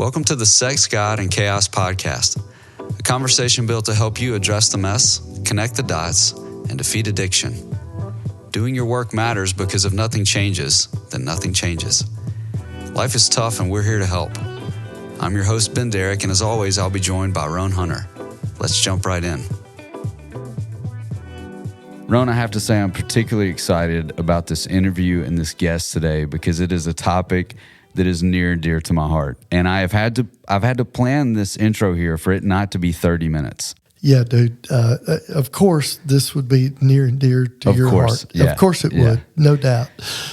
Welcome to the Sex, God, and Chaos podcast, a conversation built to help you address the mess, connect the dots, and defeat addiction. Doing your work matters because if nothing changes, then nothing changes. Life is tough and we're here to help. I'm your host, Ben Derrick, and as always, I'll be joined by Roan Hunter. Let's jump right in. Roan, I have to say I'm particularly excited about this interview and this guest today because it is a topic that is near and dear to my heart. And I've had to plan this intro here for it not to be 30 minutes. Yeah, dude. Of course, this would be near and dear to your heart. Yeah, of course it would, no doubt.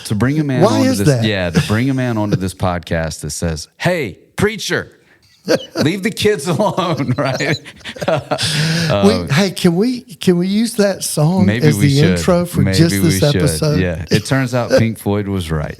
To bring a man to bring a man onto this podcast that says, "Hey, preacher, leave the kids alone," right? Hey, can we use that song maybe as we the should. intro for maybe just this episode? Yeah, it turns out Pink Floyd was right.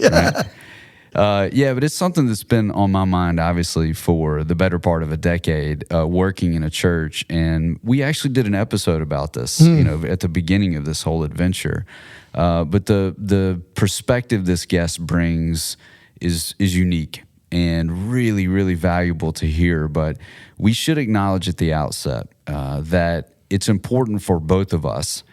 But it's something that's been on my mind, obviously, for the better part of a decade, working in a church. And we actually did an episode about this, at the beginning of this whole adventure. But the perspective this guest brings is unique and really, really valuable to hear. But we should acknowledge at the outset that it's important for both of us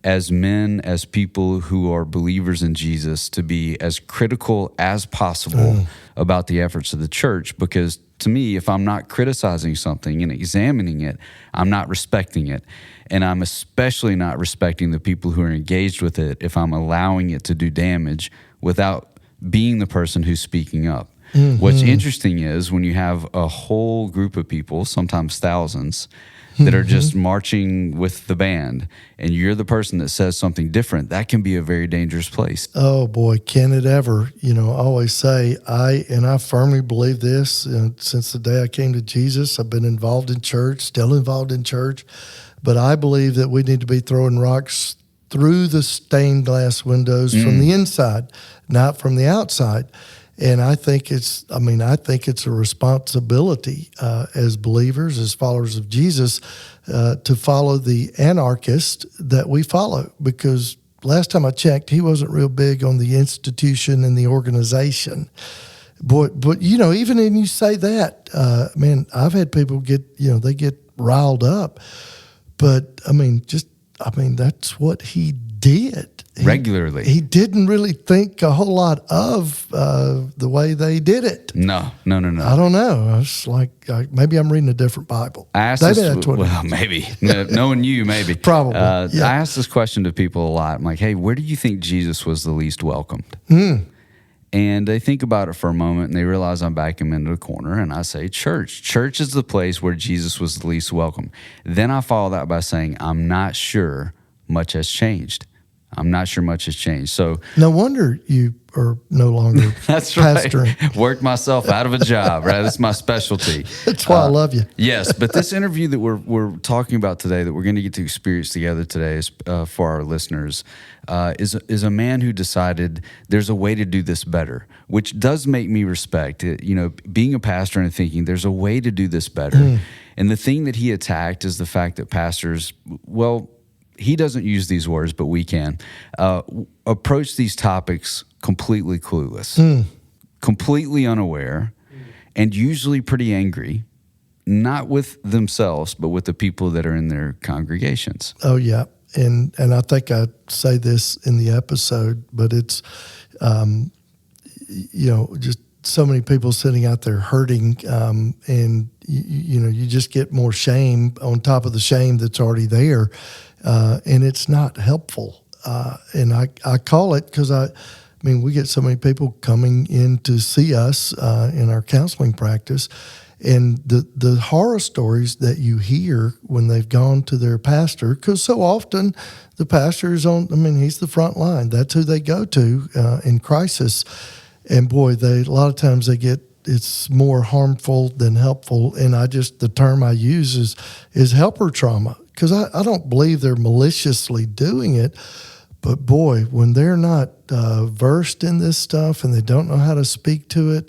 as men, as people who are believers in Jesus, to be as critical as possible about the efforts of the church. Because to me, if I'm not criticizing something and examining it, I'm not respecting it. And I'm especially not respecting the people who are engaged with it if I'm allowing it to do damage without being the person who's speaking up. Mm-hmm. What's interesting is when you have a whole group of people, sometimes thousands, that are just marching with the band, and you're the person that says something different, that can be a very dangerous place. Oh boy, can it ever? I always say, I firmly believe this, and since the day I came to Jesus, I've been involved in church, still involved in church, but I believe that we need to be throwing rocks through the stained glass windows from the inside, not from the outside. And I think it's a responsibility as believers, as followers of Jesus, to follow the anarchist that we follow. Because last time I checked, he wasn't real big on the institution and the organization. But even when you say that, I've had people they get riled up. But that's what he did. Regularly. He didn't really think a whole lot of the way they did it. No. I don't know. I was like, maybe I'm reading a different Bible. Maybe. Knowing you, maybe. Probably. I ask this question to people a lot. I'm like, hey, where do you think Jesus was the least welcomed? And they think about it for a moment, and they realize I'm backing them into the corner, and I say church. Church is the place where Jesus was the least welcome. Then I follow that by saying, I'm not sure much has changed. So no wonder you are no longer that's pastoring. Right. Worked myself out of a job, right? That's my specialty. That's why I love you. Yes, but this interview that we're talking about today, that we're going to get to experience together today, is, for our listeners, is a man who decided there's a way to do this better, which does make me respect it. Being a pastor and thinking there's a way to do this better. And the thing that he attacked is the fact that pastors, he doesn't use these words, but we can, approach these topics completely clueless, completely unaware, and usually pretty angry, not with themselves, but with the people that are in their congregations. Oh, yeah. And I think I say this in the episode, but it's, just so many people sitting out there hurting, and, you just get more shame on top of the shame that's already there. And it's not helpful. And I call it because we get so many people coming in to see us in our counseling practice, and the horror stories that you hear when they've gone to their pastor, because so often the pastor is he's the front line. That's who they go to in crisis. And boy, a lot of times it's more harmful than helpful. And the term I use is helper trauma. Because I don't believe they're maliciously doing it, but boy, when they're not versed in this stuff and they don't know how to speak to it,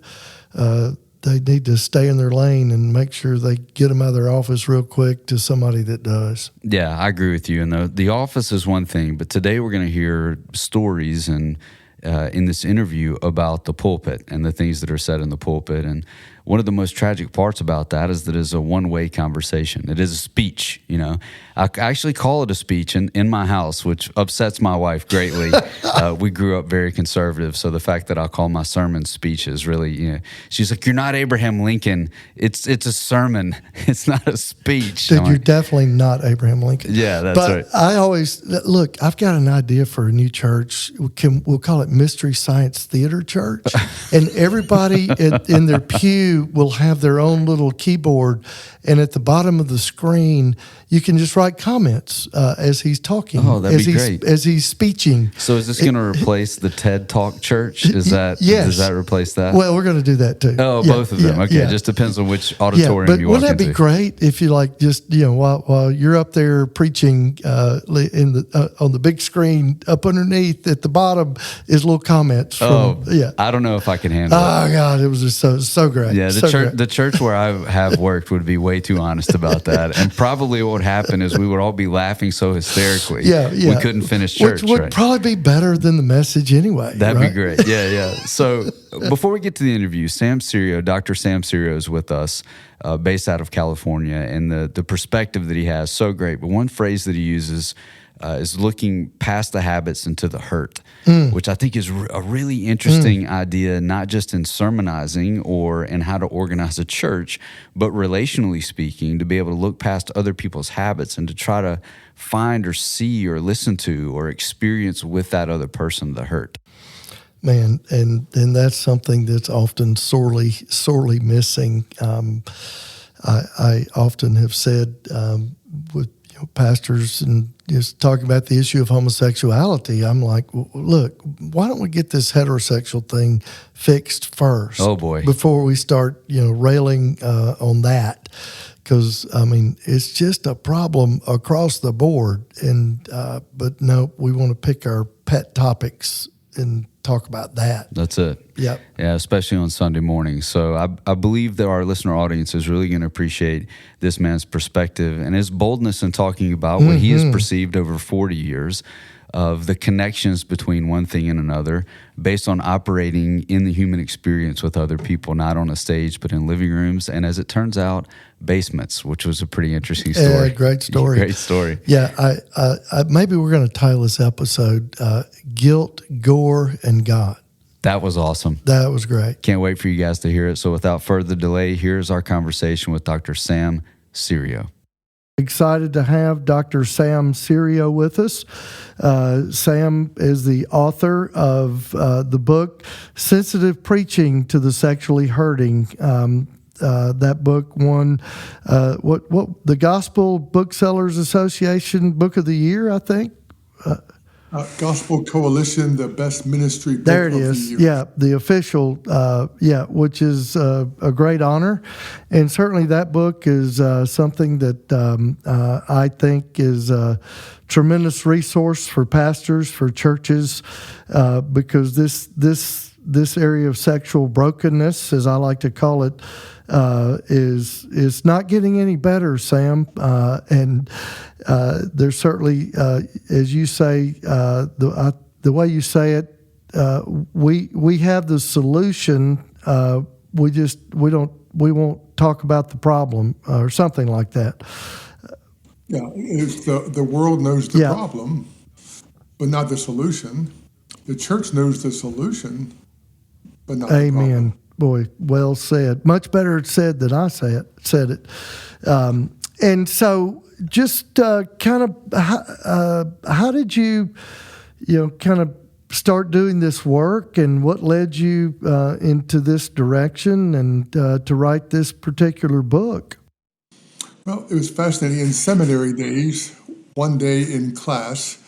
they need to stay in their lane and make sure they get them out of their office real quick to somebody that does. Yeah, I agree with you. And the office is one thing, but today we're going to hear stories and in this interview about the pulpit and the things that are said in the pulpit. And one of the most tragic parts about that is that it's a one-way conversation. It is a speech, you know. I actually call it a speech in my house, which upsets my wife greatly. We grew up very conservative, so the fact that I call my sermon speeches really, you know, she's like, "You're not Abraham Lincoln. It's a sermon. It's not a speech." Dude, you're definitely not Abraham Lincoln. Yeah, that's right. But I always, look, I've got an idea for a new church. We'll call it Mystery Science Theater Church. And everybody in their pew will have their own little keyboard. And at the bottom of the screen, you can just write comments as he's talking. Oh, that'd be great. As he's speeching. So is this going to replace the TED Talk Church? Yes. Does that replace that? Well, we're going to do that too. Oh, Yeah, both of them. yeah, Okay, yeah. just depends on which auditorium but you walk wouldn't that into. be great if you like just while you're up there preaching in the on the big screen up underneath at the bottom is little comments from I don't know if I can handle it. Oh God, it was just so great. Yeah, the church where I have worked would be way too honest about that, and probably what would happen is we would all be laughing so hysterically. We couldn't finish church. Which would probably be better than the message anyway. That'd right? be great. Yeah. So before we get to the interview, Dr. Sam Serio is with us, based out of California, and the perspective that he has, so great. But one phrase that he uses is looking past the habits into the hurt, which I think is a really interesting idea, not just in sermonizing or in how to organize a church, but relationally speaking, to be able to look past other people's habits and to try to find or see or listen to or experience with that other person the hurt. Man, and that's something that's often sorely missing. I often have said with pastors and just talking about the issue of homosexuality, I'm like, look, why don't we get this heterosexual thing fixed first? Oh boy! Before we start, railing on that, because I mean, it's just a problem across the board. And but no, we want to pick our pet topics and talk about that. That's it. Yep. Yeah, especially on Sunday mornings. So I believe that our listener audience is really going to appreciate this man's perspective and his boldness in talking about what he has perceived over 40 years of the connections between one thing and another based on operating in the human experience with other people, not on a stage, but in living rooms. And as it turns out, basements, which was a pretty interesting story. Great story. Great story. Yeah, I maybe we're going to title this episode Guilt, Gore, and God. That was awesome. That was great. Can't wait for you guys to hear it. So without further delay, here's our conversation with Dr. Sam Serio. Excited to have Dr. Sam Serio with us. Sam is the author of the book Sensitive Preaching to the Sexually Hurting. That book won what the Gospel Booksellers Association Book of the Year, I think. Gospel Coalition, the best ministry book There it of is. the year. Yeah, the official, which is a great honor. And certainly that book is something that I think is a tremendous resource for pastors, for churches, because this area of sexual brokenness, as I like to call it, is not getting any better, Sam. And there's certainly, as you say, the way you say it, we have the solution. We won't talk about the problem or something like that. Yeah, it's the world knows the problem, but not the solution. The church knows the solution, but not the problem. Amen. Boy, well said. Much better said than I said it. And so, just kind of, how did you kind of start doing this work, and what led you into this direction and to write this particular book? Well, it was fascinating. In seminary days, one day in class,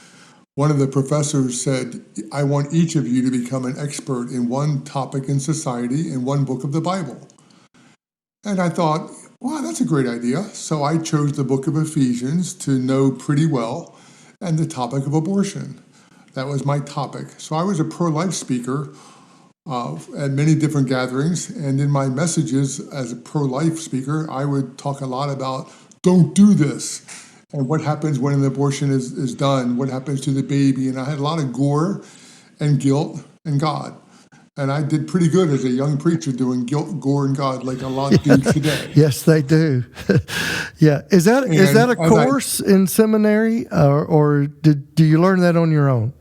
one of the professors said, I want each of you to become an expert in one topic in society in one book of the Bible. And I thought, wow, that's a great idea. So I chose the book of Ephesians to know pretty well, and the topic of abortion. That was my topic. So I was a pro-life speaker at many different gatherings, and in my messages as a pro-life speaker, I would talk a lot about don't do this. And what happens when an abortion is done? What happens to the baby? And I had a lot of gore and guilt and God. And I did pretty good as a young preacher doing guilt, gore, and God like a lot do today. Yes, they do. Yeah. Is that And a course in seminary, or do you learn that on your own?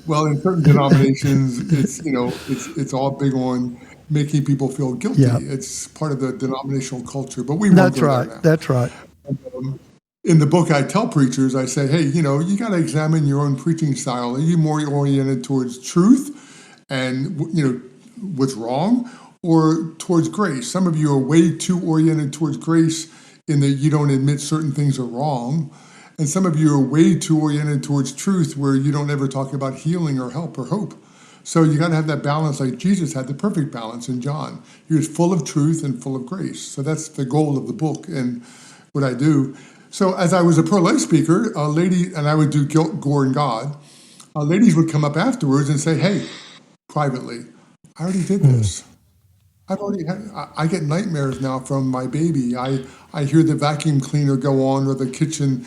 Well, in certain denominations, it's all big on making people feel guilty. Yeah. It's part of the denominational culture, but we won't That's go right. there now. That's right. In the book, I tell preachers, I say, hey, you got to examine your own preaching style. Are you more oriented towards truth and, what's wrong, or towards grace? Some of you are way too oriented towards grace in that you don't admit certain things are wrong. And some of you are way too oriented towards truth where you don't ever talk about healing or help or hope. So you got to have that balance like Jesus had the perfect balance in John. He was full of truth and full of grace. So that's the goal of the book and what I do. So as I was a pro-life speaker, a lady, and I would do guilt, gore, and God, ladies would come up afterwards and say, hey, privately, I already did this. I get nightmares now from my baby. I hear the vacuum cleaner go on or the kitchen,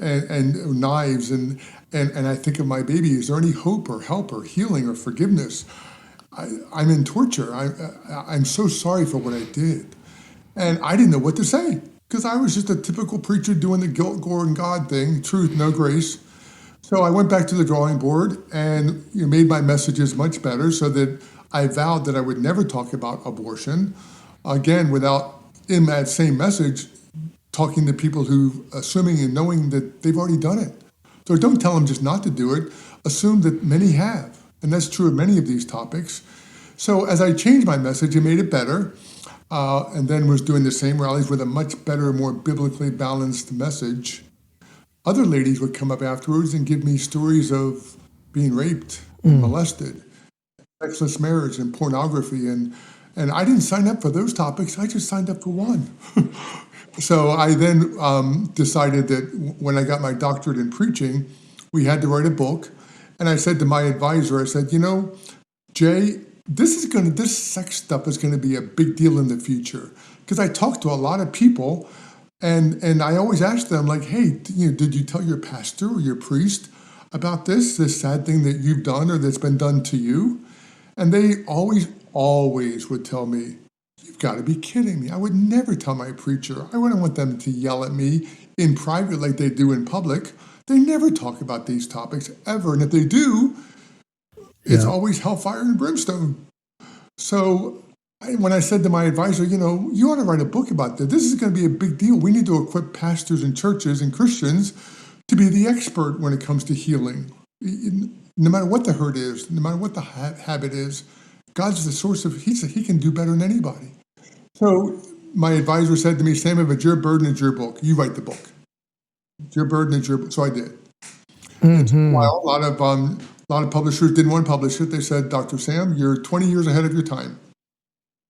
and knives, and I think of my baby. Is there any hope or help or healing or forgiveness? I'm in torture. I'm so sorry for what I did. And I didn't know what to say because I was just a typical preacher doing the guilt, gore, and God thing, truth, no grace. So I went back to the drawing board and made my messages much better so that I vowed that I would never talk about abortion, again, without, in that same message, talking to people who, assuming and knowing that they've already done it. So don't tell them just not to do it. Assume that many have. And that's true of many of these topics. So as I changed my message and made it better, and then was doing the same rallies with a much better, more biblically balanced message, other ladies would come up afterwards and give me stories of being raped and molested, sexless marriage and pornography. And I didn't sign up for those topics. I just signed up for one. So I then decided that when I got my doctorate in preaching, we had to write a book. And I said to my advisor, I said, Jay, this sex stuff is going to be a big deal in the future. Because I talked to a lot of people, and I always ask them, like, hey, did you tell your pastor or your priest about this sad thing that you've done or that's been done to you? And they always would tell me, you've got to be kidding me. I would never tell my preacher. I wouldn't want them to yell at me in private like they do in public. They never talk about these topics ever. And if they do, it's always hellfire and brimstone. So when I said to my advisor, you ought to write a book about this. This is going to be a big deal. We need to equip pastors and churches and Christians to be the expert when it comes to healing. No matter what the hurt is, no matter what the habit is, God's the source of, he can do better than anybody. So my advisor said to me, Sam, if it's your burden, it's your book. You write the book. It's your burden, it's your book. So I did. Mm-hmm. While a lot of publishers didn't want to publish it, they said, Dr. Sam, you're 20 years ahead of your time.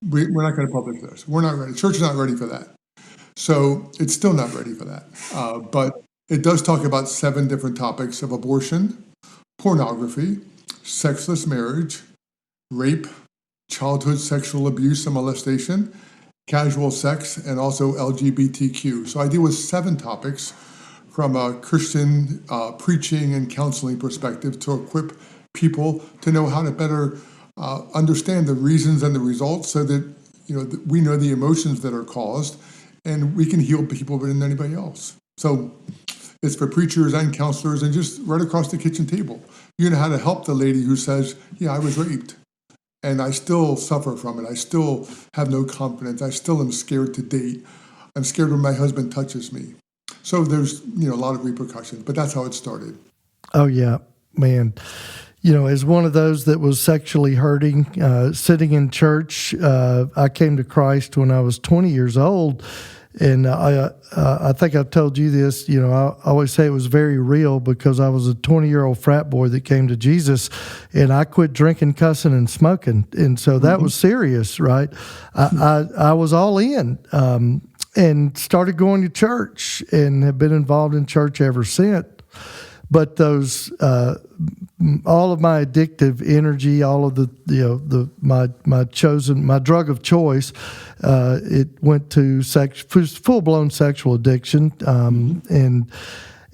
We're not going to publish this. We're not ready. Church is not ready for that. So it's still not ready for that. But it does talk about 7 different topics of abortion, pornography, sexless marriage, rape, childhood sexual abuse and molestation, casual sex, and also LGBTQ. So I deal with 7 topics from a Christian preaching and counseling perspective to equip people to know how to better understand the reasons and the results so that we know the emotions that are caused and we can heal people better than anybody else. So it's for preachers and counselors and just right across the kitchen table. You know how to help the lady who says, yeah, I was raped and I still suffer from it. I still have no confidence. I still am scared to date. I'm scared when my husband touches me. So there's, a lot of repercussions, but that's how it started. Oh, yeah, man. As one of those that was sexually hurting, sitting in church, I came to Christ when I was 20 years old. And I think I've told you this, I always say it was very real because I was a 20-year-old frat boy that came to Jesus and I quit drinking, cussing, and smoking. And so that was serious, right? I was all in and started going to church and have been involved in church ever since. But those, all of my addictive energy, all of my drug of choice, it went to full blown sexual addiction, and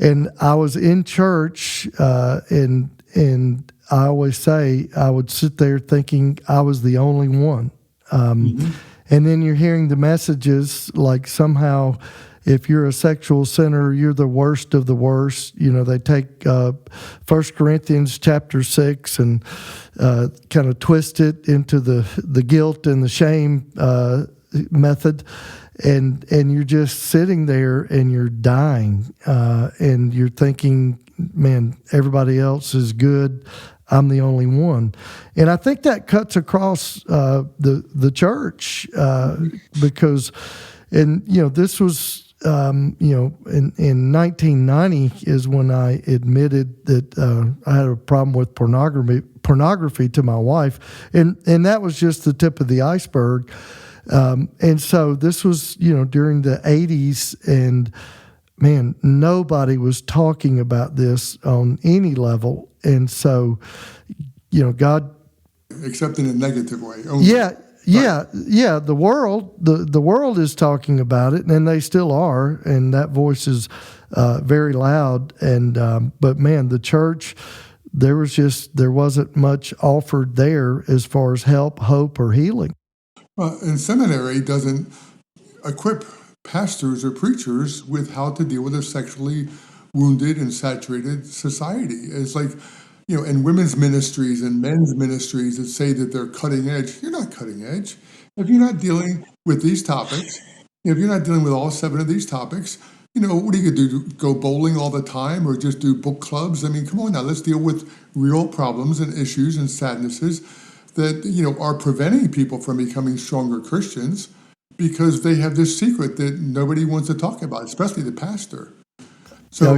And I was in church, and I always say I would sit there thinking I was the only one. And then you're hearing the messages like somehow if you're a sexual sinner, you're the worst of the worst. You know, they take 1 Corinthians chapter 6 and kind of twist it into the guilt and the shame method. And you're just sitting there and you're dying, and you're thinking, man, everybody else is good. I'm the only one. And I think that cuts across the church because, and, you know, this was, you know, in 1990 is when I admitted that I had a problem with pornography to my wife. And that was just the tip of the iceberg. And so this was, you know, during the 80s, and man, nobody was talking about this on any level. And so, you know, God, except in a negative way. Only. Yeah. The world is talking about it, and they still are, and that voice is very loud. And but man, the church, there wasn't much offered there as far as help, hope, or healing. Well, and seminary doesn't equip pastors or preachers with how to deal with a sexually wounded and saturated society. It's like, you know, in women's ministries and men's ministries that say that they're cutting edge. You're not cutting edge. If you're not dealing with these topics, if you're not dealing with all 7 of these topics, you know, what are you going to do? Go bowling all the time or just do book clubs? I mean, come on now, let's deal with real problems and issues and sadnesses that, you know, are preventing people from becoming stronger Christians because they have this secret that nobody wants to talk about, especially the pastor. So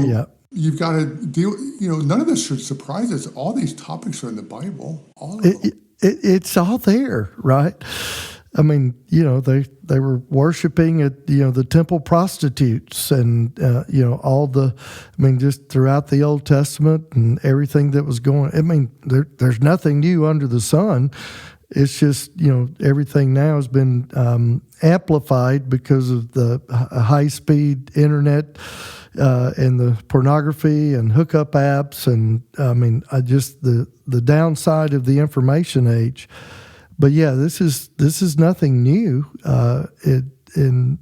you've got to deal, you know, none of this should surprise us. All these topics are in the Bible, all of them. It's all there, right? I mean, you know, they were worshiping at, you know, the temple prostitutes and, you know, just throughout the Old Testament and everything that was going. I mean, there's nothing new under the sun. It's just, you know, everything now has been amplified because of the high-speed internet and the pornography and hookup apps. And, I mean, the downside of the information age. But yeah, this is nothing new, and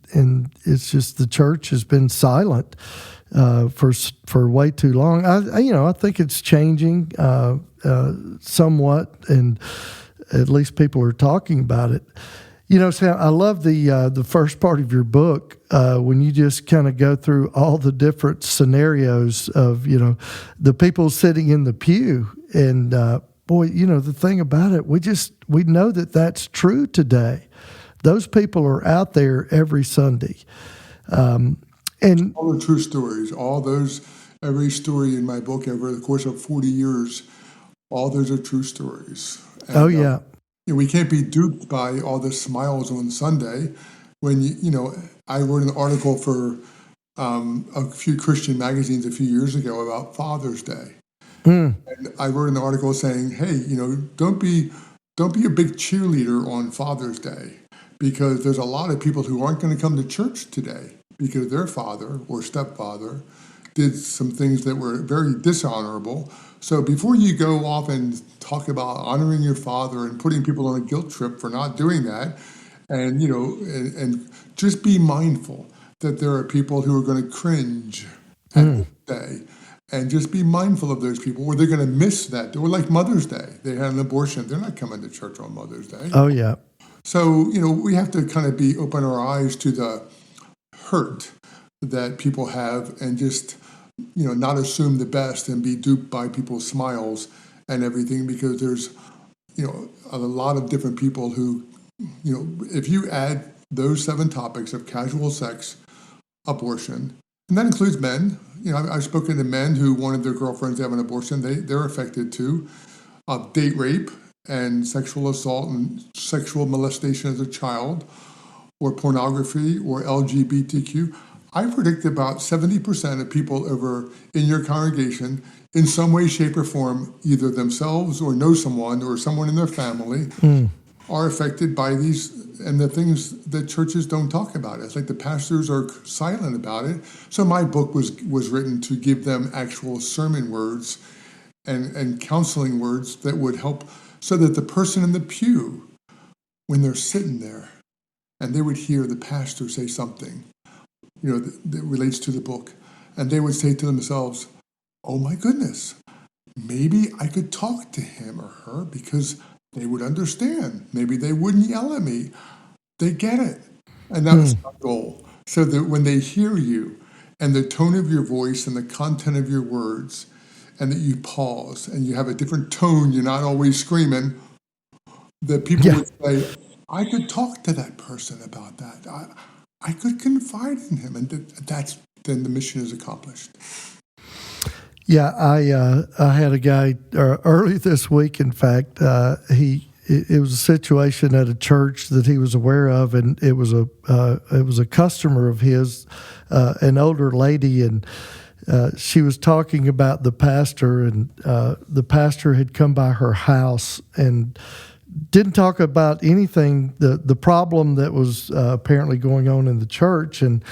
it's just the church has been silent for way too long. I think it's changing somewhat, and at least people are talking about it. You know, Sam, I love the first part of your book when you just kind of go through all the different scenarios of, you know, the people sitting in the pew and. Boy, you know, the thing about it, we know that that's true today. Those people are out there every Sunday. And all the true stories, every story in my book over the course of 40 years, all those are true stories. And, you know, we can't be duped by all the smiles on Sunday when, you know, I wrote an article for a few Christian magazines a few years ago about Father's Day. And I wrote an article saying, hey, you know, don't be a big cheerleader on Father's Day, because there's a lot of people who aren't going to come to church today because their father or stepfather did some things that were very dishonorable. So before you go off and talk about honoring your father and putting people on a guilt trip for not doing that, and, you know, and just be mindful that there are people who are going to cringe at this day. And just be mindful of those people, or they're going to miss that. Or like Mother's Day. They had an abortion. They're not coming to church on Mother's Day. Oh, yeah. So, you know, we have to kind of open our eyes to the hurt that people have and just, you know, not assume the best and be duped by people's smiles and everything, because there's, you know, a lot of different people who, you know, if you add those 7 topics of casual sex, abortion, and that includes men. You know, I've spoken to men who wanted their girlfriends to have an abortion. They're affected too. Date rape and sexual assault and sexual molestation as a child, or pornography, or LGBTQ. I predict about 70% of people in your congregation, in some way, shape, or form, either themselves or know someone or someone in their family, are affected by these and the things that churches don't talk about. It's like the pastors are silent about it. So my book was written to give them actual sermon words and counseling words that would help, so that the person in the pew, when they're sitting there and they would hear the pastor say something, that relates to the book, and they would say to themselves, oh my goodness, maybe I could talk to him or her because they would understand. Maybe they wouldn't yell at me. They get it. And that's my goal. So that when they hear you and the tone of your voice and the content of your words, and that you pause and you have a different tone, you're not always screaming, that people would say, I could talk to that person about that. I could confide in him. And then the mission is accomplished. Yeah, I had a guy early this week. In fact, it was a situation at a church that he was aware of, and it was a customer of his, an older lady, and she was talking about the pastor, and the pastor had come by her house and didn't talk about anything, the problem that was apparently going on in the church. And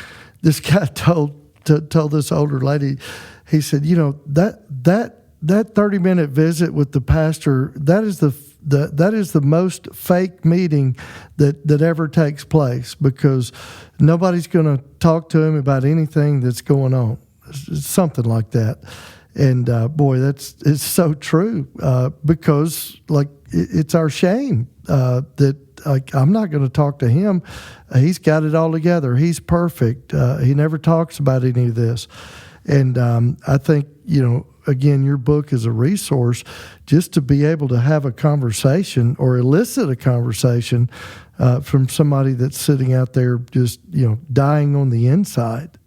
this guy told this older lady, he said, that 30-minute visit with the pastor, that is the most fake meeting that ever takes place, because nobody's going to talk to him about anything that's going on. It's something like that. And boy, it's so true, because it's our shame that I'm not going to talk to him. He's got it all together. He's perfect. He never talks about any of this. And I think, again, your book is a resource just to be able to have a conversation or elicit a conversation from somebody that's sitting out there just, dying on the inside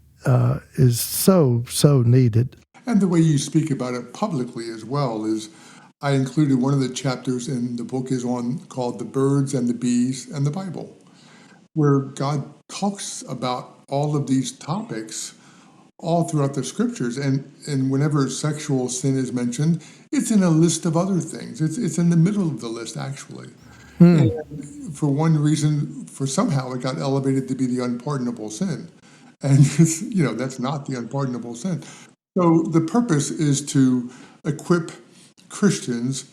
is so, so needed. And the way you speak about it publicly as well is, I included one of the chapters in the book is called The Birds and the Bees and the Bible, where God talks about all of these topics all throughout the scriptures. And whenever sexual sin is mentioned, it's in a list of other things. It's in the middle of the list, actually. And for one reason, somehow it got elevated to be the unpardonable sin. And that's not the unpardonable sin. So the purpose is to equip Christians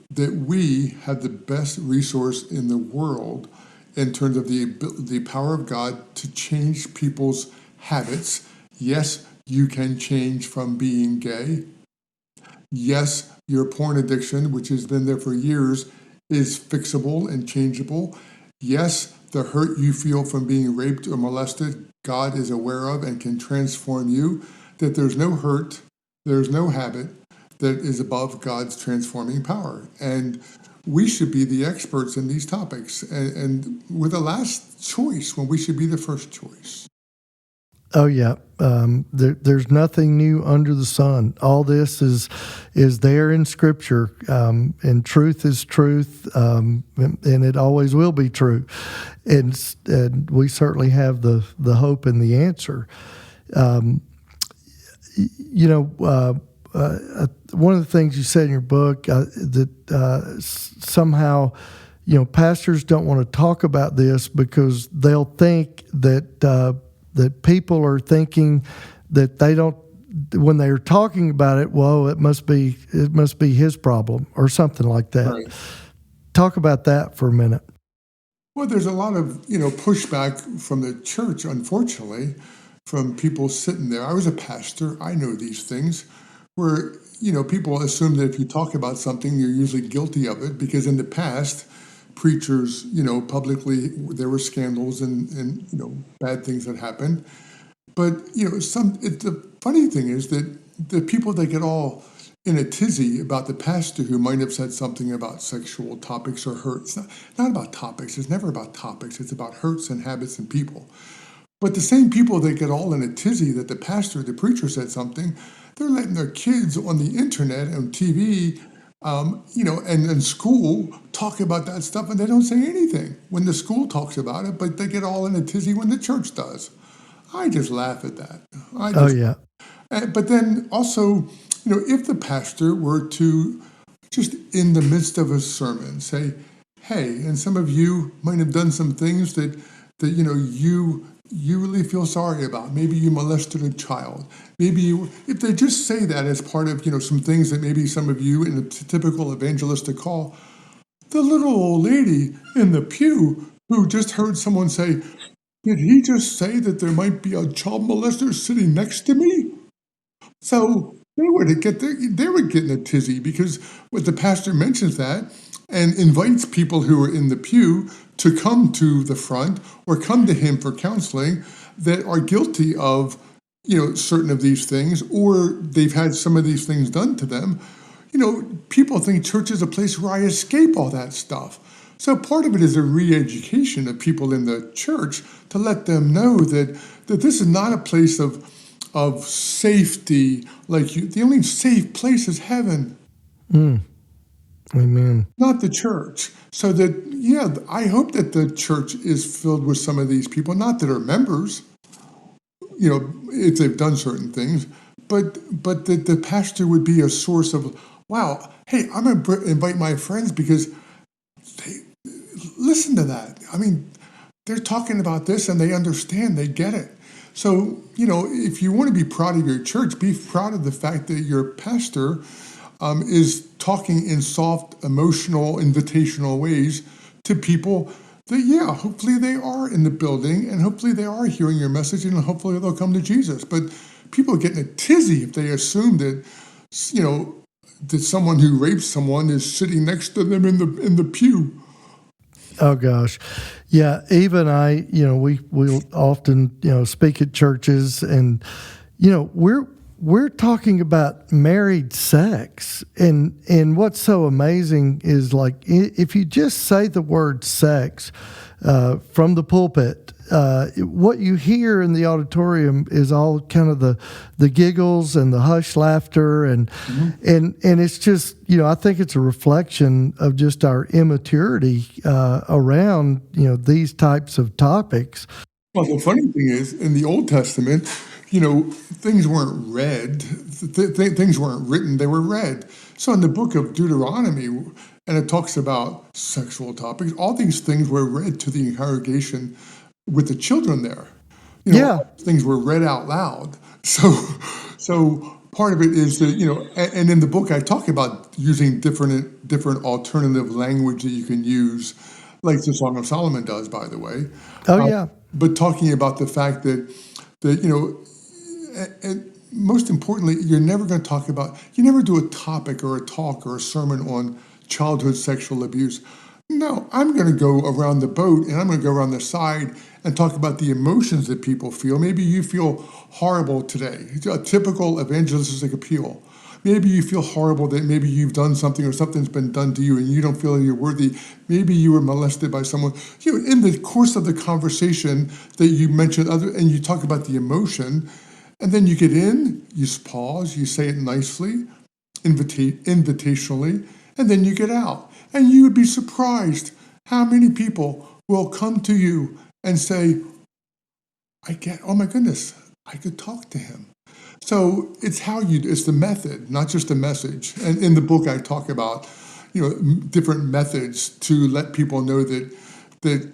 that we have the best resource in the world in terms of the power of God to change people's habits. Yes, you can change from being gay. Yes, your porn addiction, which has been there for years, is fixable and changeable. Yes, the hurt you feel from being raped or molested, God is aware of and can transform you. That there's no hurt, there's no habit that is above God's transforming power. And we should be the experts in these topics. And we're the last choice when we should be the first choice. Oh, yeah. There's nothing new under the sun. All this is there in Scripture, and truth is truth, and it always will be true. And we certainly have the hope and the answer. One of the things you said in your book that somehow, pastors don't want to talk about this because they'll think that people are thinking that they don't. When they're talking about it, well, it must be his problem or something like that. Right. Talk about that for a minute. Well, there's a lot of pushback from the church, unfortunately, from people sitting there. I was a pastor. I know these things where, people assume that if you talk about something, you're usually guilty of it, because in the past, preachers, publicly, there were scandals and bad things that happened. But, the funny thing is that the people that get all in a tizzy about the pastor who might have said something about sexual topics or hurts, not about topics. It's never about topics. It's about hurts and habits and people. But the same people that get all in a tizzy that the preacher said something, they're letting their kids on the internet and TV, and in school talk about that stuff, and they don't say anything when the school talks about it, but they get all in a tizzy when the church does. I just laugh at that. Oh, yeah. But then also, if the pastor were to just in the midst of a sermon say, hey, and some of you might have done some things that you really feel sorry about. Maybe you molested a child. If they just say that as part of some things that maybe some of you in a typical evangelistic call, the little old lady in the pew who just heard someone say, "Did he just say that there might be a child molester sitting next to me?" So they were getting a tizzy because what the pastor mentions that and invites people who are in the pew to come to the front or come to him for counseling that are guilty of certain of these things, or they've had some of these things done to them. People think church is a place where I escape all that stuff. So part of it is a re-education of people in the church to let them know that this is not a place of safety. The only safe place is heaven. Amen. Not the church. So I hope that the church is filled with some of these people, not that are members, if they've done certain things, but that the pastor would be a source of, wow, hey, I'm going to invite my friends because they listen to that. I mean, they're talking about this and they understand, they get it. So, if you want to be proud of your church, be proud of the fact that your pastor is talking in soft, emotional, invitational ways to people that, hopefully they are in the building and hopefully they are hearing your message and hopefully they'll come to Jesus. But people are getting a tizzy if they assume that, that someone who rapes someone is sitting next to them in the pew. Oh gosh, yeah. Even we'll often speak at churches, and we're talking about married sex, and what's so amazing is if you just say the word sex from the pulpit, what you hear in the auditorium is all kind of the giggles and the hush laughter, and it's just I think it's a reflection of just our immaturity around these types of topics. Well, the funny thing is, in the Old Testament, things weren't read, things weren't written, they were read. So in the book of Deuteronomy, and it talks about sexual topics, all these things were read to the congregation with the children there. Things were read out loud. So part of it is that, and in the book I talk about using different alternative language that you can use, like the Song of Solomon does, by the way. But talking about the fact that and most importantly, you're never going to talk about, you never do a topic or a talk or a sermon on childhood sexual abuse. No, I'm going to go around the boat and I'm going to go around the side and talk about the emotions that people feel. Maybe you feel horrible today, a typical evangelistic appeal. Maybe you feel horrible that maybe you've done something or something's been done to you and you don't feel that you're worthy. Maybe you were molested by someone. In the course of the conversation that you mentioned and you talk about the emotion, and then you get in, you pause, you say it nicely, invitationally, and then you get out. And you would be surprised how many people will come to you and say, oh my goodness, I could talk to him. So it's it's the method, not just the message. And in the book, I talk about, different methods to let people know that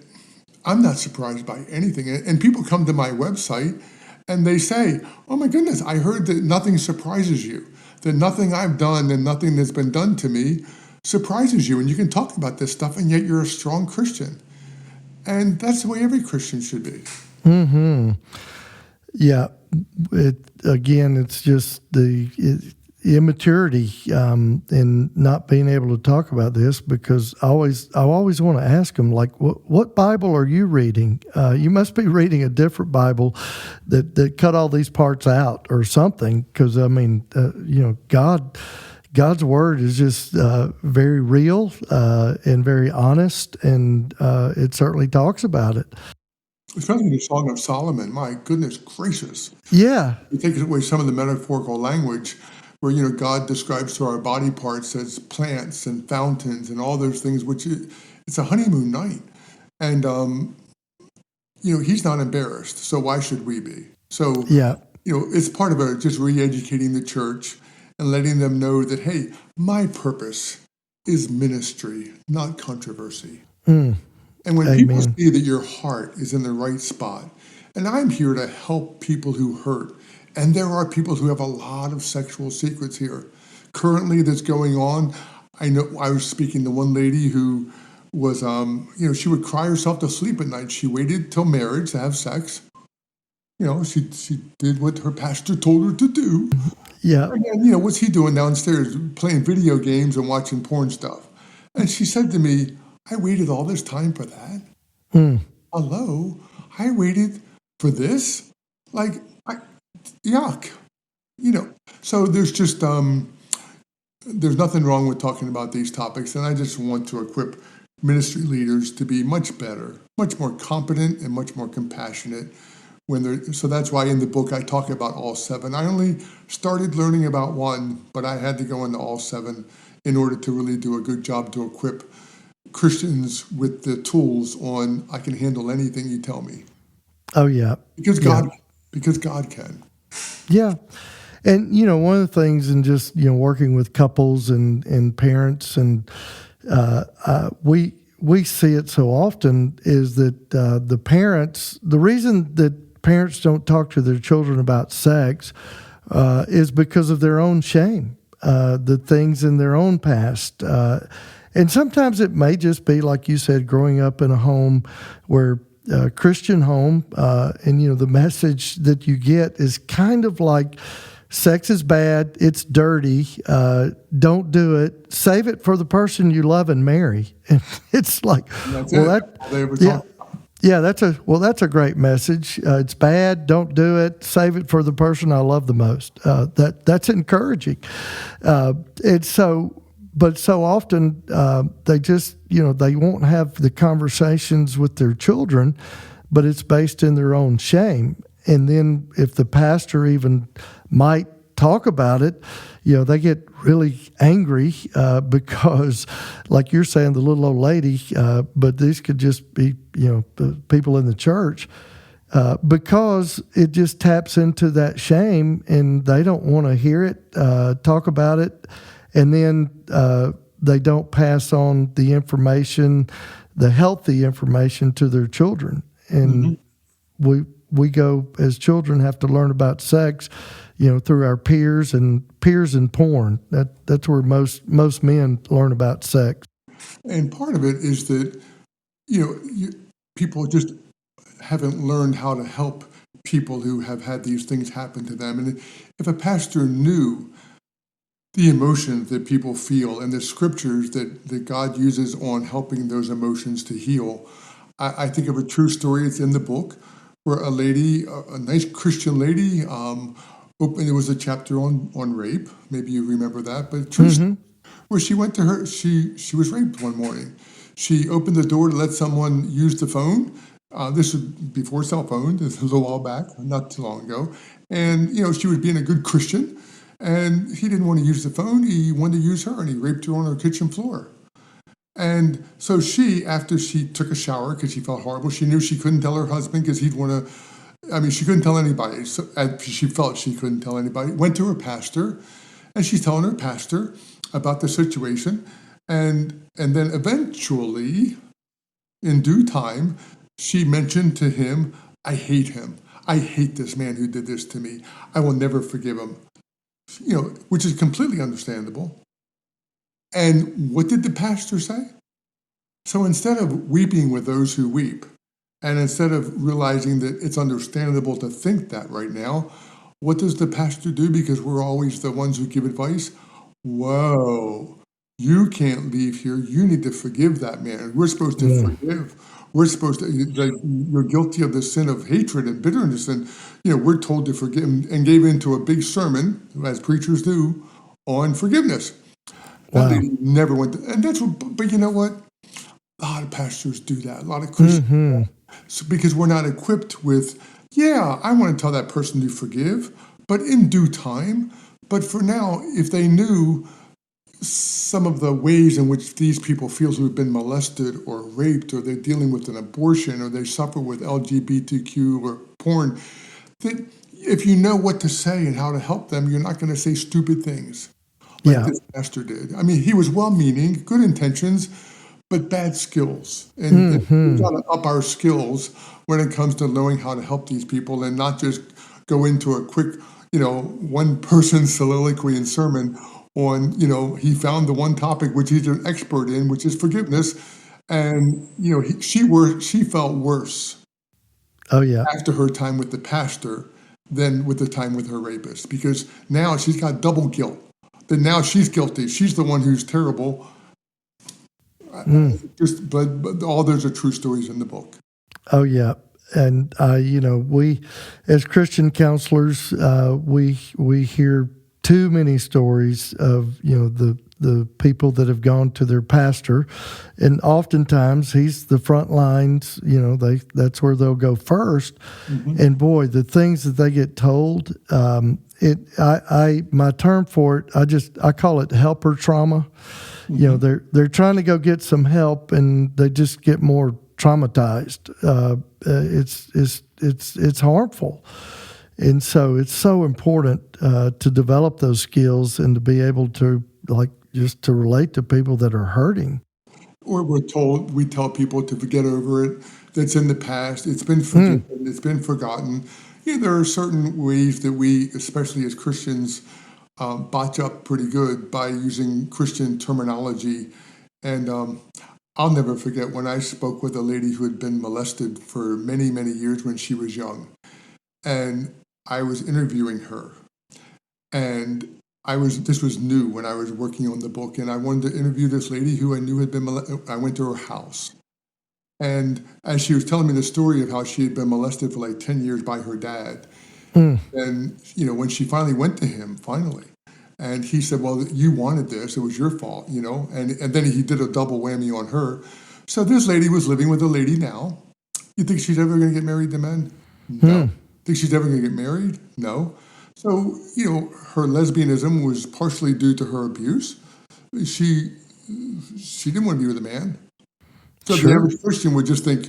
I'm not surprised by anything. And people come to my website and they say, oh my goodness, I heard that nothing surprises you, that nothing I've done and nothing that's been done to me surprises you. And you can talk about this stuff and yet you're a strong Christian. And that's the way every Christian should be. Mm-hmm. Yeah. It's just the immaturity in not being able to talk about this, because I always want to ask them, what Bible are you reading? You must be reading a different Bible that cut all these parts out or something, because God's word is just very real and very honest, and it certainly talks about it. Especially the Song of Solomon, my goodness gracious. Yeah. It takes away some of the metaphorical language where, God describes to our body parts as plants and fountains and all those things, which it's a honeymoon night. And, he's not embarrassed. So why should we be? So, it's part of just re-educating the church and letting them know that, hey, my purpose is ministry, not controversy. Mm. And when people Amen. see that your heart is in the right spot, and I'm here to help people who hurt, and there are people who have a lot of sexual secrets here. Currently, that's going on. I know I was speaking to one lady who was, she would cry herself to sleep at night. She waited till marriage to have sex. She did what her pastor told her to do. Yeah. And then, what's he doing downstairs? Playing video games and watching porn stuff. And she said to me, I waited all this time for that. Mm. Hello? I waited for this? Yuck. So there's just, there's nothing wrong with talking about these topics. And I just want to equip ministry leaders to be much better, much more competent, and much more compassionate. So that's why in the book I talk about all 7. I only started learning about one, but I had to go into all 7 in order to really do a good job to equip Christians with the tools on I can handle anything you tell me. Oh, yeah. Because God can. Yeah. And, one of the things in just, working with couples and parents, and we see it so often is that the reason that parents don't talk to their children about sex is because of their own shame, the things in their own past. And sometimes it may just be, like you said, growing up in a home where Christian home, and, the message that you get is kind of like, sex is bad, it's dirty, don't do it, save it for the person you love and marry. And it's like, that's a great message. It's bad, don't do it, save it for the person I love the most. That's encouraging. But so often they just, they won't have the conversations with their children, but it's based in their own shame. And then if the pastor even might talk about it, they get really angry because, like you're saying, the little old lady, but these could just be, the people in the church, because it just taps into that shame and they don't want to hear it, talk about it. And then they don't pass on the information, the healthy information, to their children. And we go, as children, have to learn about sex, through our peers and porn. That's where most men learn about sex. And part of it is that, people just haven't learned how to help people who have had these things happen to them. And if a pastor knew the emotions that people feel and the scriptures that God uses on helping those emotions to heal, I think of a true story. It's in the book where a lady, a nice Christian lady, there was a chapter on rape. Maybe you remember that, but true, where she went to her, she was raped one morning. She opened the door to let someone use the phone. This was before cell phones. This was a while back, not too long ago. And, she was being a good Christian, and he didn't want to use the phone. He wanted to use her, and he raped her on her kitchen floor. And so after she took a shower because she felt horrible, she knew she couldn't tell her husband because he'd want to, she couldn't tell anybody. So she felt she couldn't tell anybody. Went to her pastor, and she's telling her pastor about the situation. And then eventually, in due time, she mentioned to him, I hate him. I hate this man who did this to me. I will never forgive him. Which is completely understandable. And what did the pastor say? So instead of weeping with those who weep, and instead of realizing that it's understandable to think that right now, what does the pastor do? Because we're always the ones who give advice. Whoa, you can't leave here. You need to forgive that man. We're supposed to forgive. We're supposed to, you're guilty of the sin of hatred and bitterness. And, we're told to forgive, and gave into a big sermon, as preachers do, on forgiveness. Wow. That lady never went to, and that's what, but you know what? A lot of pastors do that. A lot of Christians. So because we're not equipped with, I want to tell that person to forgive, but in due time. But for now, if they knew some of the ways in which these people feel who have been molested or raped, or they're dealing with an abortion, or they suffer with LGBTQ or porn, that if you know what to say and how to help them, you're not going to say stupid things. like Yeah. this pastor did. I mean, he was well-meaning, good intentions, but bad skills. And we've got to up our skills when it comes to knowing how to help these people and not just go into a quick, one-person soliloquy and sermon on, he found the one topic which he's an expert in, which is forgiveness. And, she felt worse Oh, yeah. after her time with the pastor than with the time with her rapist, because now she's got double guilt. That now she's guilty. She's the one who's terrible. But all those are true stories in the book. Oh, yeah. And, we, as Christian counselors, we hear too many stories of, the people that have gone to their pastor, and oftentimes he's the front lines, that's where they'll go first. And boy, the things that they get told, my term for it, I call it helper trauma. They're trying to go get some help, and they just get more traumatized. It's harmful, and so it's so important to develop those skills and to be able to just to relate to people that are hurting. Or we tell people to forget over it. That's in the past. It's been forgiven. It's been forgotten. There are certain ways that we, especially as Christians, botch up pretty good by using Christian terminology. And I'll never forget when I spoke with a lady who had been molested for many, many years when she was young. And I was interviewing her. And this was new when I was working on the book. And I wanted to interview this lady who I knew had been molested. I went to her house. And as she was telling me the story of how she had been molested for like 10 years by her dad, and, when she finally went to him, and he said, well, you wanted this. It was your fault, and then he did a double whammy on her. So this lady was living with a lady now. You think she's ever going to get married to men? No. Think she's ever going to get married? No. So, her lesbianism was partially due to her abuse. She didn't want to be with a man. So the average Christian would just think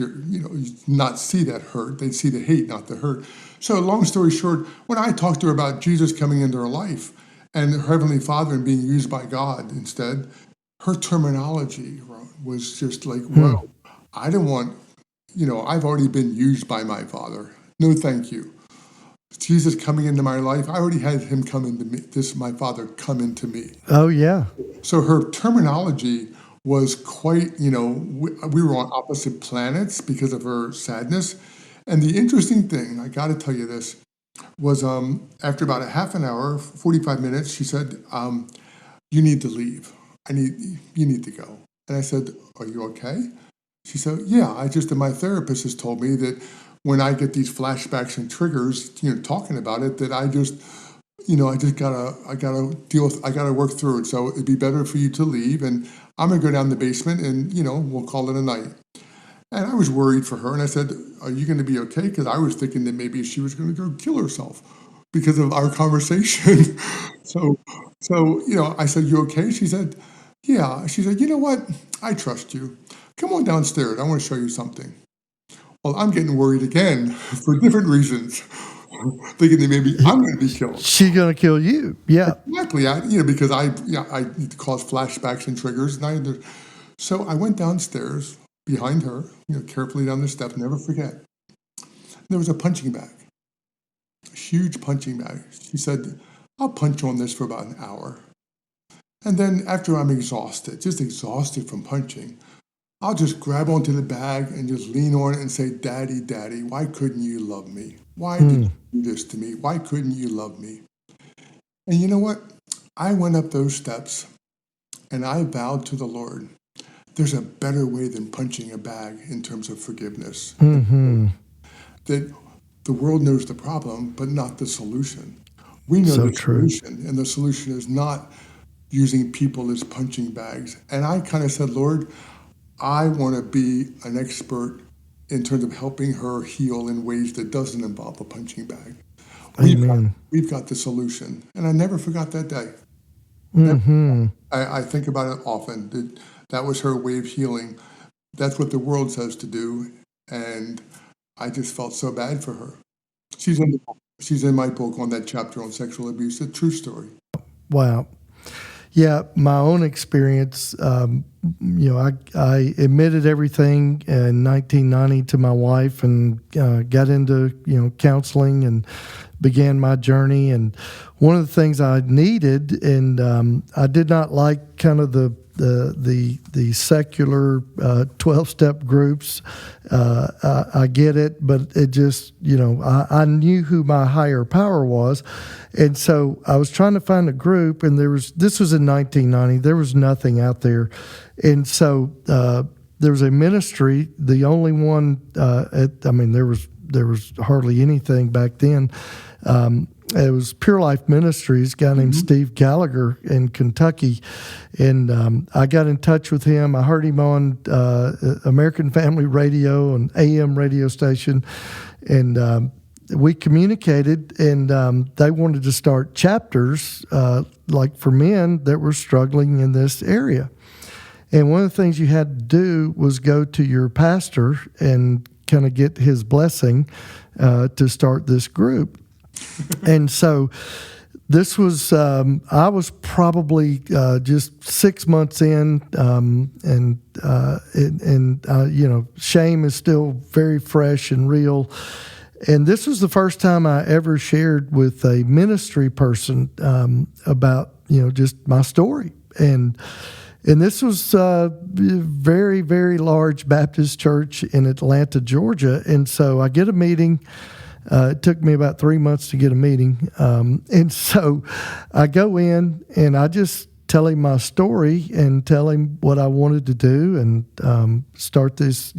not see that hurt. They'd see the hate, not the hurt. So long story short, when I talked to her about Jesus coming into her life and her Heavenly Father and being used by God instead, her terminology was just like, well, I don't want, I've already been used by my Father. No, thank you. Jesus coming into my life, I already had him come into me. My Father come into me. Oh, yeah. So her terminology was quite, we were on opposite planets because of her sadness. And the interesting thing, I got to tell you this, was after about a half an hour, 45 minutes, she said, you need to leave. You need to go. And I said, are you okay? She said, yeah, my therapist has told me that when I get these flashbacks and triggers, talking about it, that I gotta work through it. So it'd be better for you to leave, and I'm gonna go down the basement, and we'll call it a night. And I was worried for her, and I said, "Are you gonna be okay?" Because I was thinking that maybe she was gonna go kill herself because of our conversation. so, I said, "You okay?" She said, "Yeah." She said, "You know what? I trust you. Come on downstairs. I want to show you something." Well, I'm getting worried again for different reasons, thinking that maybe I'm going to be killed. She's going to kill you. Yeah. Exactly. Because I cause flashbacks and triggers. So I went downstairs behind her, carefully down the steps, never forget. There was a punching bag, a huge punching bag. She said, I'll punch on this for about an hour. And then after I'm exhausted, just exhausted from punching, I'll just grab onto the bag and just lean on it and say, Daddy, Daddy, why couldn't you love me? Why did you do this to me? Why couldn't you love me? And you know what? I went up those steps and I vowed to the Lord, there's a better way than punching a bag in terms of forgiveness. That the world knows the problem, but not the solution. We know the solution, and the solution is not using people as punching bags. And I kind of said, Lord, I want to be an expert in terms of helping her heal in ways that doesn't involve a punching bag. We've got the solution. And I never forgot that day. I think about it often. That was her way of healing. That's what the world says to do. And I just felt so bad for her. She's in my book on that chapter on sexual abuse, a true story. Wow. Yeah, my own experience, I admitted everything in 1990 to my wife and got into, counseling and began my journey. And one of the things I needed, and I did not like kind of the secular 12-step groups. I get it, but it just, I knew who my higher power was. And so I was trying to find a group, and this was in 1990. There was nothing out there. And so there was a ministry, the only one, there was hardly anything back then. It was Pure Life Ministries, a guy named Steve Gallagher in Kentucky. And I got in touch with him. I heard him on American Family Radio, an AM radio station. And we communicated, and they wanted to start chapters like for men that were struggling in this area. And one of the things you had to do was go to your pastor and kind of get his blessing to start this group. And so this was, I was probably just 6 months in, shame is still very fresh and real. And this was the first time I ever shared with a ministry person about, just my story. And this was a very, very large Baptist church in Atlanta, Georgia. And so I get a meeting. It took me about 3 months to get a meeting. And so I go in and I just tell him my story and tell him what I wanted to do and start this,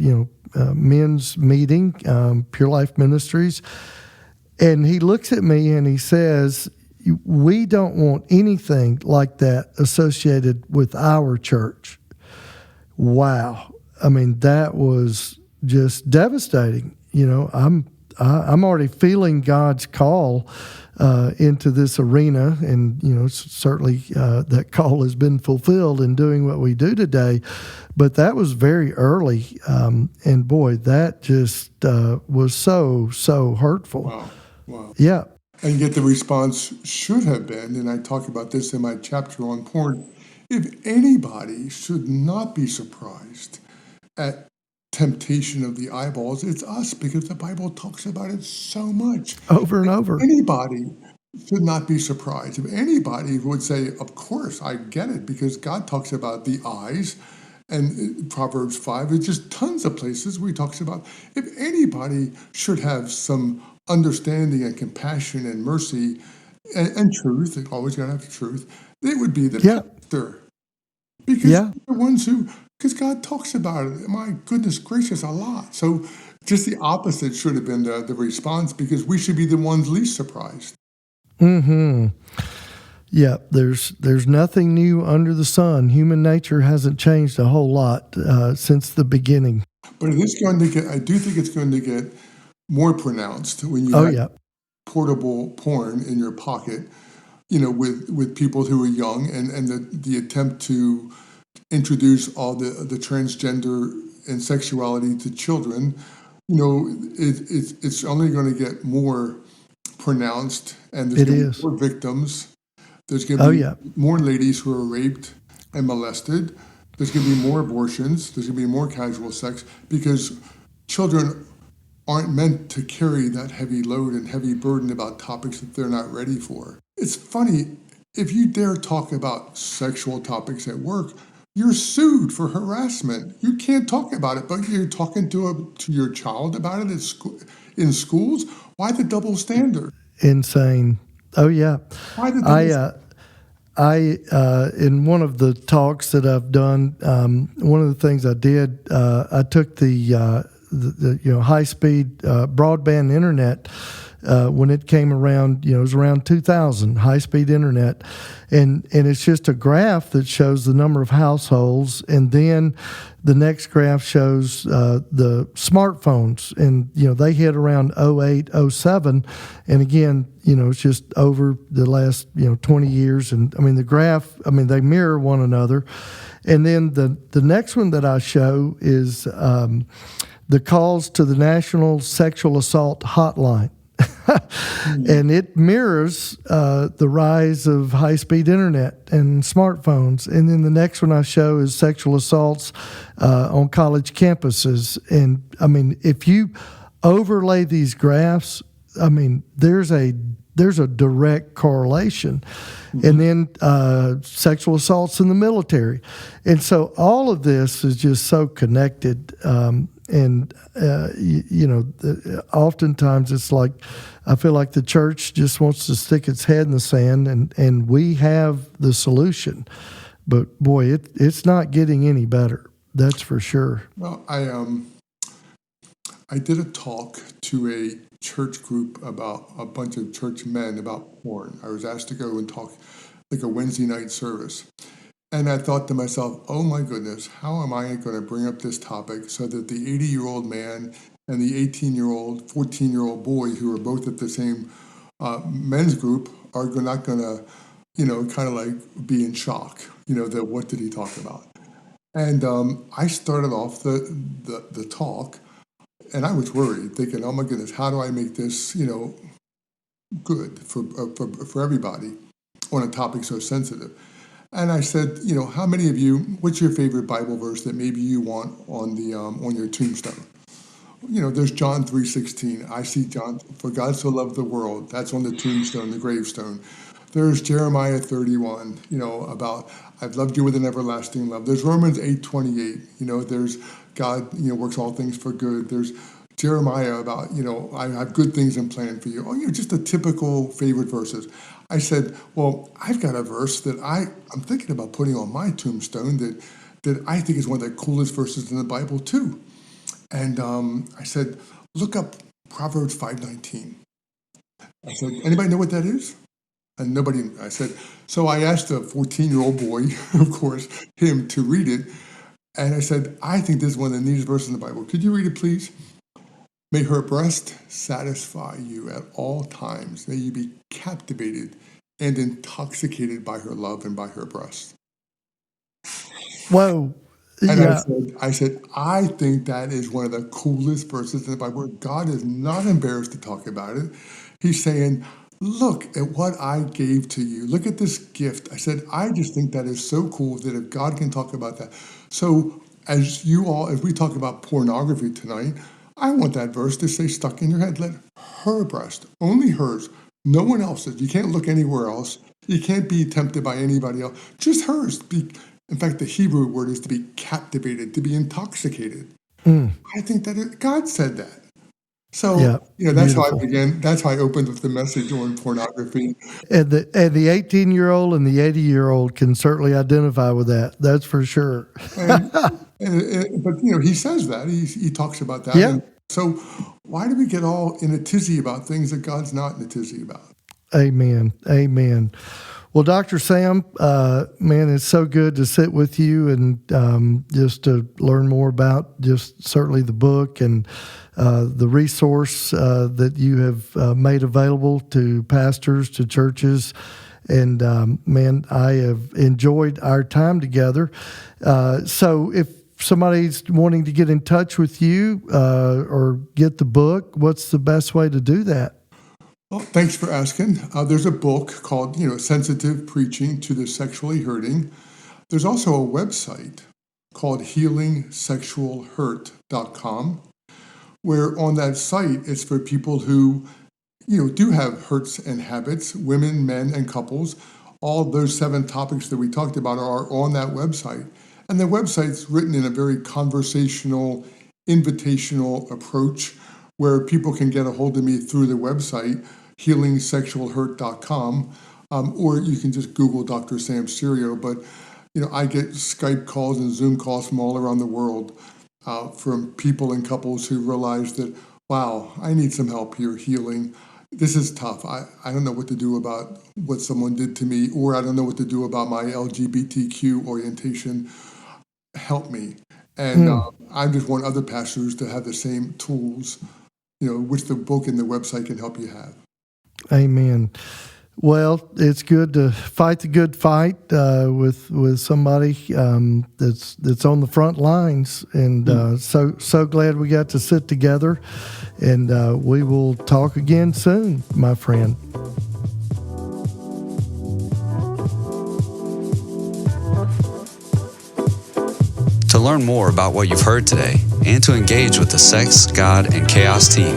men's meeting, Pure Life Ministries. And he looks at me and he says, "We don't want anything like that associated with our church." Wow. I mean, that was just devastating. I'm already feeling God's call into this arena, and certainly that call has been fulfilled in doing what we do today. But that was very early, and boy, that just was so hurtful. Wow. Yeah. And yet the response should have been, and I talk about this in my chapter on porn, if anybody should not be surprised at temptation of the eyeballs, it's us, because the Bible talks about it so much. Over and over. Anybody should not be surprised. If anybody would say, of course, I get it, because God talks about the eyes, and Proverbs 5, there's just tons of places where he talks about, if anybody should have some understanding and compassion and mercy and truth, they always got to have truth, they would be the pastor. Because they're the ones because God talks about it, my goodness gracious, a lot. So just the opposite should have been the response, because we should be the ones least surprised. Mm-hmm. Yeah, there's nothing new under the sun. Human nature hasn't changed a whole lot since the beginning. But it is going to get, I do think it's going to get more pronounced when you have portable porn in your pocket, with people who are young, and the attempt to introduce all the transgender and sexuality to children, it's only going to get more pronounced, and there's going to be more victims. There's going to be more ladies who are raped and molested. There's going to be more abortions. There's going to be more casual sex, because children aren't meant to carry that heavy load and heavy burden about topics that they're not ready for. It's funny, if you dare talk about sexual topics at work, you're sued for harassment. You can't talk about it, but you're talking to your child about it in schools. Why the double standard? Insane. Oh yeah. Why the double standard? I in one of the talks that I've done, one of the things I did, I took the high-speed broadband internet when it came around. It was around 2000, high-speed internet, and it's just a graph that shows the number of households, and then the next graph shows the smartphones, and they hit around 08, 07, and again, it's just over the last 20 years, and the graph, they mirror one another, and then the next one that I show is the calls to the National Sexual Assault Hotline. And it mirrors the rise of high-speed internet and smartphones. And then the next one I show is sexual assaults on college campuses. And I mean, if you overlay these graphs, I mean, there's a direct correlation. And then sexual assaults in the military. And so all of this is just so connected. Oftentimes it's like, I feel like the church just wants to stick its head in the sand, and we have the solution. But boy, it's not getting any better. That's for sure. Well, I did a talk to a church group about a bunch of church men about porn. I was asked to go and talk like a Wednesday night service. And I thought to myself, oh my goodness, how am I going to bring up this topic so that the 80-year-old man and the 18-year-old, 14-year-old boy who are both at the same men's group are not going to, kind of like be in shock, that what did he talk about? And I started off the talk, and I was worried, thinking, oh my goodness, how do I make this, good for everybody on a topic so sensitive? And I said, how many of you, what's your favorite Bible verse that maybe you want on your tombstone? There's John 3:16. I see John, for God so loved the world. That's on the tombstone, the gravestone. There's Jeremiah 31, about I've loved you with an everlasting love. There's Romans 8:28. There's God, works all things for good. There's Jeremiah about, I have good things in plan for you. Oh, just the typical favorite verses. I said, well, I've got a verse that I'm thinking about putting on my tombstone that I think is one of the coolest verses in the Bible too. And I said, look up Proverbs 5:19. I said, anybody know what that is? And nobody, I said, so I asked a 14-year-old boy, of course, him to read it. And I said, I think this is one of the neatest verses in the Bible. Could you read it, please? May her breast satisfy you at all times. May you be captivated and intoxicated by her love and by her breast. Whoa. And Yeah. I said, I think that is one of the coolest verses in the Bible. God is not embarrassed to talk about it. He's saying, look at what I gave to you. Look at this gift. I said, I just think that is so cool that if God can talk about that. So as we talk about pornography tonight, I want that verse to say stuck in your head. Let her breast, only hers, no one else's. You can't look anywhere else. You can't be tempted by anybody else. Just hers. In fact, the Hebrew word is to be captivated, to be intoxicated. I think that God said that. So, that's beautiful. how I began. That's how I opened with the message on pornography. And the 18-year-old and the 80-year-old can certainly identify with that. That's for sure. But he says that he talks about that. Yeah. And so why do we get all in a tizzy about things that God's not in a tizzy about? Amen. Amen. Well, Dr. Sam, man, it's so good to sit with you and just to learn more about just certainly the book and the resource that you have made available to pastors, to churches. And man, I have enjoyed our time together. So if somebody's wanting to get in touch with you or get the book, what's the best way to do that? Well, thanks for asking. There's a book called, Sensitive Preaching to the Sexually Hurting. There's also a website called healingsexualhurt.com, where on that site, it's for people who, do have hurts and habits, women, men, and couples. All those 7 topics that we talked about are on that website. And the website's written in a very conversational, invitational approach where people can get a hold of me through the website, healingsexualhurt.com, or you can just Google Dr. Sam Serio. But, I get Skype calls and Zoom calls from all around the world from people and couples who realize that, wow, I need some help here healing. This is tough. I don't know what to do about what someone did to me, or I don't know what to do about my LGBTQ orientation. Help me. And I just want other pastors to have the same tools, which the book and the website can help you have. Amen. Well, it's good to fight the good fight with somebody that's on the front lines, and so glad we got to sit together, and we will talk again soon, my friend. To learn more about what you've heard today and to engage with the Sex, God, and Chaos team,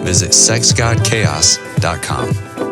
visit sexgodchaos.com.